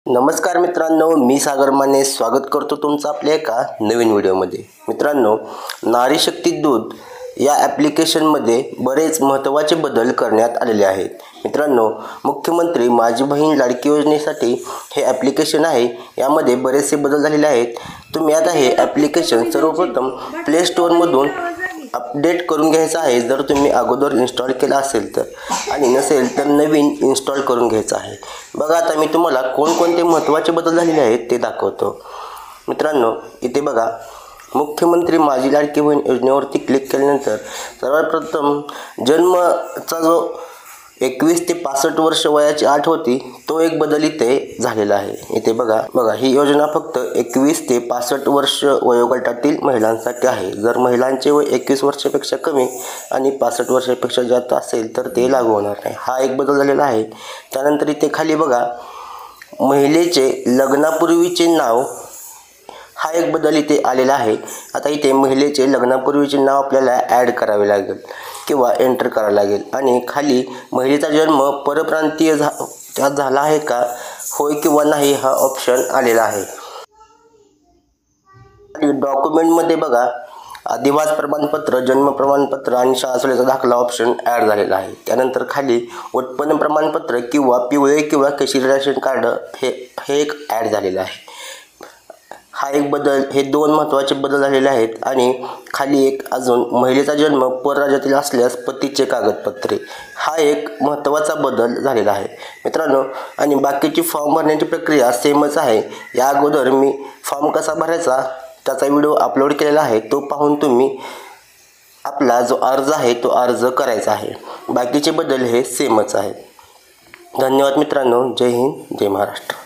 नमस्कार मित्रांनो, मी सागर माने स्वागत करतो तुमचं आपल्या एका नवीन व्हिडिओमध्ये। मित्रांनो, नारी शक्ती दूत या ॲप्लिकेशनमध्ये बरेच महत्त्वाचे बदल करण्यात आलेले आहेत। मित्रांनो, मुख्यमंत्री माझी बहीण लाडकी योजनेसाठी हे ॲप्लिकेशन आहे, यामध्ये बरेचसे बदल झालेले आहेत। तुम्ही आता हे ॲप्लिकेशन सर्वप्रथम प्ले स्टोअरमधून अपडेट करून घ्यायचं आहे जर तुम्ही अगोदर इन्स्टॉल केला असेल तर, आणि नसेल तर नवीन इन्स्टॉल करून घ्यायचं आहे। बघा, आता मी तुम्हाला कोणकोणते महत्त्वाचे बदल झालेले आहेत ते दाखवतो। मित्रांनो, इथे बघा, मुख्यमंत्री माझी लाडकी बहीण योजनेवरती क्लिक केल्यानंतर सर्वात प्रथम जन्मचा जो 21 ते 65 वर्ष वयाची अट होती तो एक बदल इथे झालेला आहे। इथे बघा ही योजना फक्त 21 ते 65 वर्ष वयोगटातील महिलांसाठी आहे। जर महिलांचे वय 21 वर्षापेक्षा कमी आणि 65 वर्षापेक्षा जास्त असेल तर ते लागू होणार नाही। हा एक बदल झालेला आहे। त्यानंतर इथे खाली बघा, महिलेचे लग्नापूर्वीचे नाव, हा एक बदल इथे आलेला आहे। आता इथे महिलेचे लग्नापूर्वीचे नाव आपल्याला ॲड करावे लागेल किंवा एंटर करावं लागेल, आणि खाली महिलेचा जन्म परप्रांतीय झाला आहे का, होय किंवा नाही हा ऑप्शन आलेला आहे। डॉक्युमेंटमध्ये बघा, अधिवास प्रमाणपत्र, जन्म प्रमाणपत्र आणि शाळा सोडल्याचा दाखला ऑप्शन ॲड झालेला आहे। त्यानंतर खाली उत्पन्न प्रमाणपत्र किंवा पिवळे किंवा केशरी रेशन कार्ड हे एक ॲड झालेलं आहे। हा एक बदल, हे दोन महत्त्वाचे बदल झालेले आहेत। आणि खाली एक अजून, महिलेचा जन्म परराज्यातील असल्यास पतीचे कागदपत्रे, हा एक महत्त्वाचा बदल झालेला आहे मित्रांनो। आणि बाकीची फॉर्म भरण्याची प्रक्रिया सेमच आहे। या अगोदर मी फॉर्म कसा भरायचा त्याचा व्हिडिओ अपलोड केलेला आहे, तो पाहून तुम्ही आपला जो अर्ज आहे तो अर्ज करायचा आहे। बाकीचे बदल हे सेमच आहेत। धन्यवाद मित्रांनो, जय हिंद, जय महाराष्ट्र।